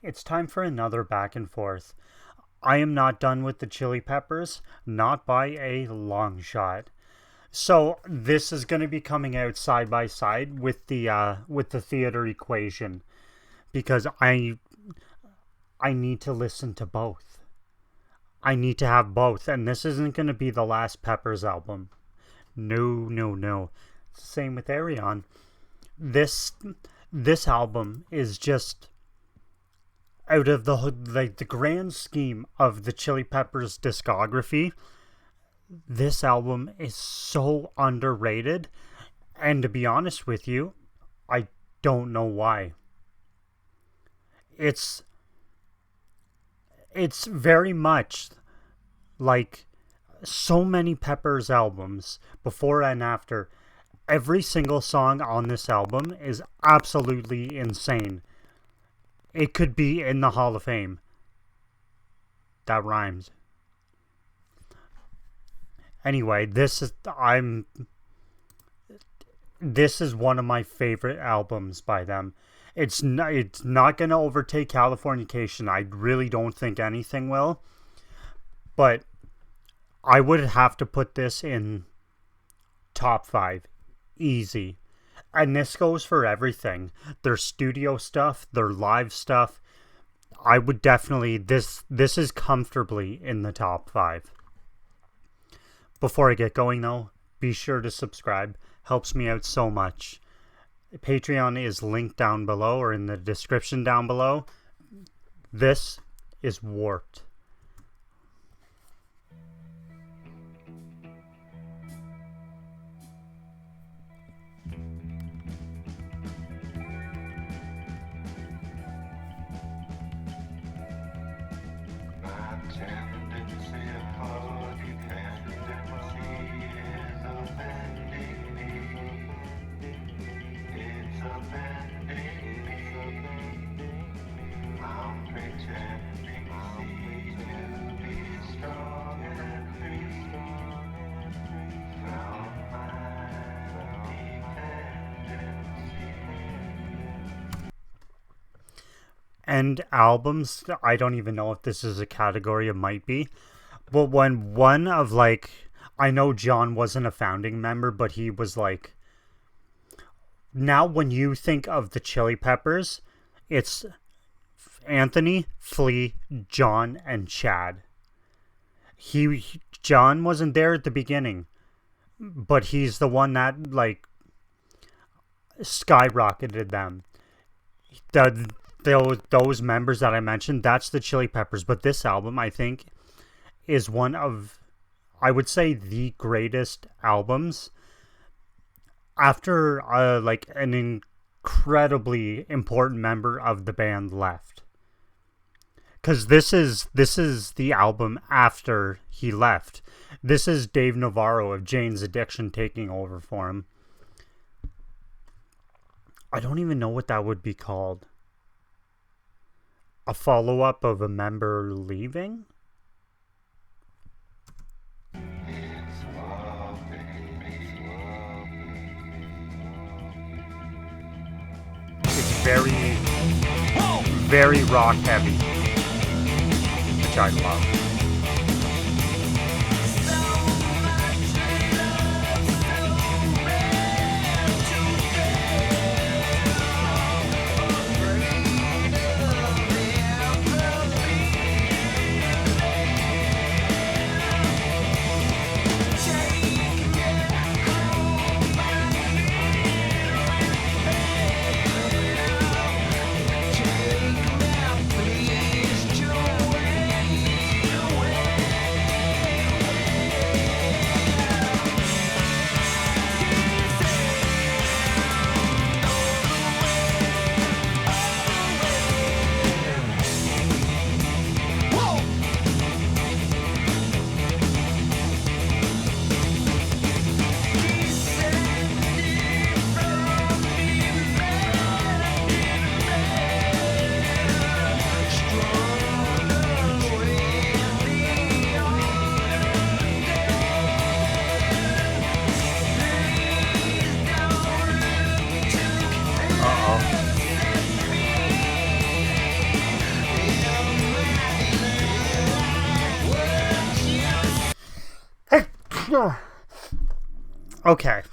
It's time for another back and forth. I am not done with the Chili Peppers, not by a long shot. So this is going to be coming out side by side with the theater equation because I need to listen to both. I need to have both, and this isn't going to be the last Peppers album. No, no, no. Same with Arion. This this album is just out of the grand scheme of the Chili Peppers discography. This album is so underrated, and to be honest with you, I don't know why. It's it's very much like so many Peppers albums before and after. Every single song on this album is absolutely insane. It could be in the Hall of Fame. That rhymes. Anyway, this is one of my favorite albums by them. It's not going to overtake Californication. I really don't think anything will. But I would have to put this in top 5. Easy. And this goes for everything. Their studio stuff, their live stuff. I would definitely this is comfortably in the top 5. Before I get going though, be sure to subscribe. Helps me out so much. Patreon is linked down below or in the description down below. This is Warped. And albums, I don't even know if this is a category, it might be. But when one of I know John wasn't a founding member, but he was now when you think of the Chili Peppers, it's Anthony, Flea, John, and Chad. John wasn't there at the beginning, but he's the one that skyrocketed them. Those members that I mentioned, that's the Chili Peppers. But this album, I think, is one of, I would say, the greatest albums after an incredibly important member of the band left. Because this is the album after he left. This is Dave Navarro of Jane's Addiction taking over for him. I don't even know what that would be called. A follow-up of a member leaving? It's very, very rock heavy, which I love. Okay.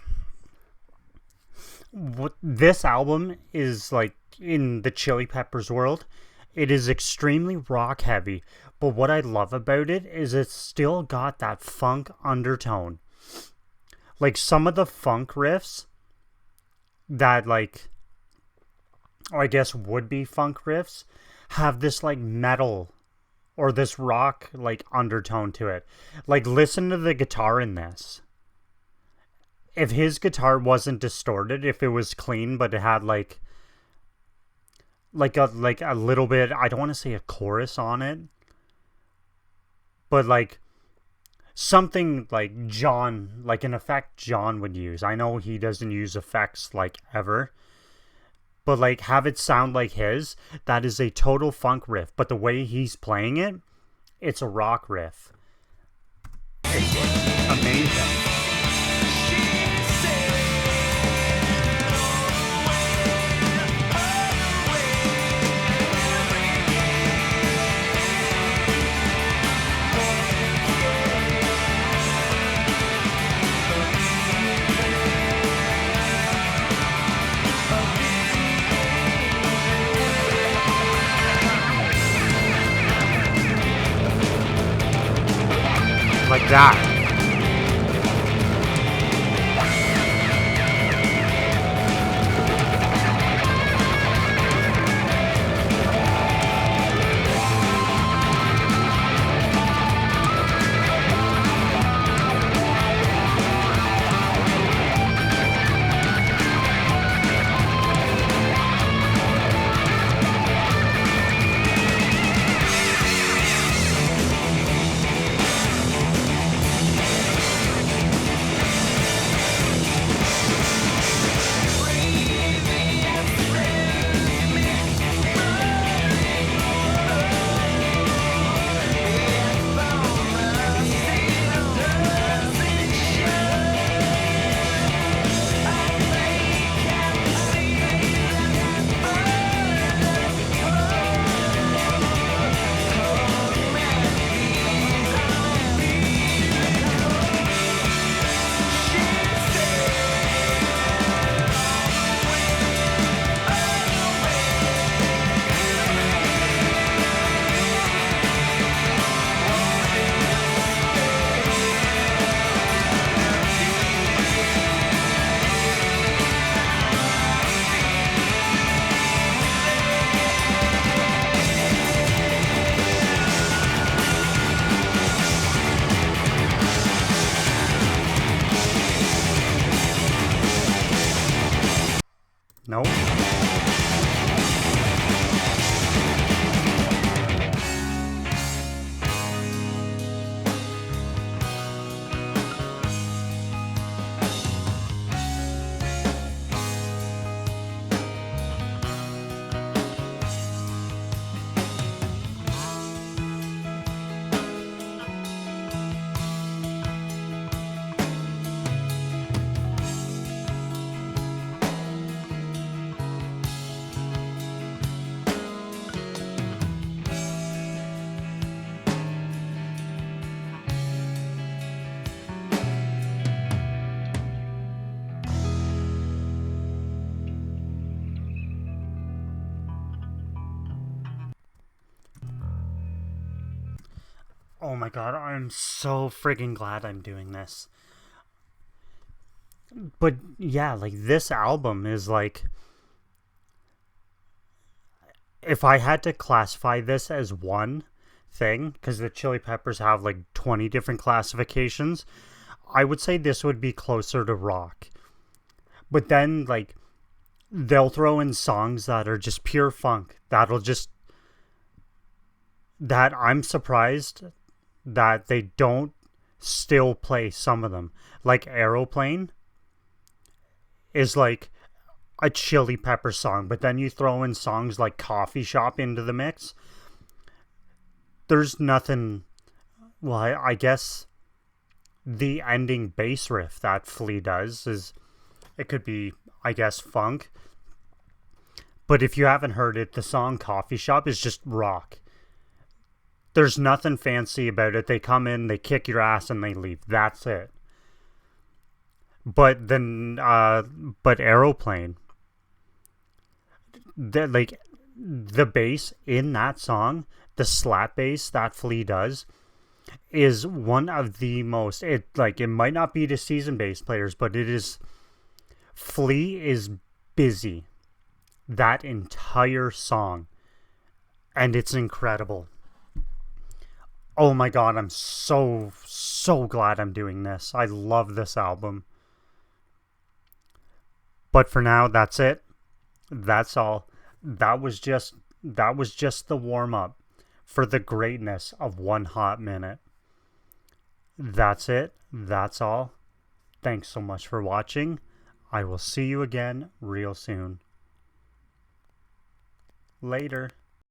What this album is like in the Chili Peppers world, it is extremely rock heavy, but what I love about it is it's still got that funk undertone. Like some of the funk riffs that like or I guess would be funk riffs have this like metal or this rock like undertone to it. Like listen to the guitar in this. If his guitar wasn't distorted, if it was clean but it had like a little bit, I don't want to say a chorus on it, but like something like John, like an effect John would use. I know he doesn't use effects like ever, but like have it sound like his. That is a total funk riff, but the way he's playing it, it's a rock riff. It's amazing. Like that. No. Oh my god, I'm so friggin' glad I'm doing this. But yeah, like this album is like, if I had to classify this as one thing, because the Chili Peppers have like 20 different classifications, I would say this would be closer to rock. But then, like, they'll throw in songs that are just pure funk. That I'm surprised that they don't still play some of them. Like Aeroplane is like a Chili Pepper song, but then you throw in songs like Coffee Shop into the mix. There's nothing. Well, I guess the ending bass riff that Flea does is, it could be, I guess, funk. But if you haven't heard it, the song Coffee Shop is just rock. There's nothing fancy about it. They come in, they kick your ass, and they leave. That's it. but Aeroplane, the bass in that song, the slap bass that Flea does is one of the most, it might not be to seasoned bass players, but it is, Flea is busy that entire song, and it's incredible. Oh my god, I'm so glad I'm doing this. I love this album. But for now, that's it. That's all. That was just the warm up for the greatness of One Hot Minute. That's it. That's all. Thanks so much for watching. I will see you again real soon. Later.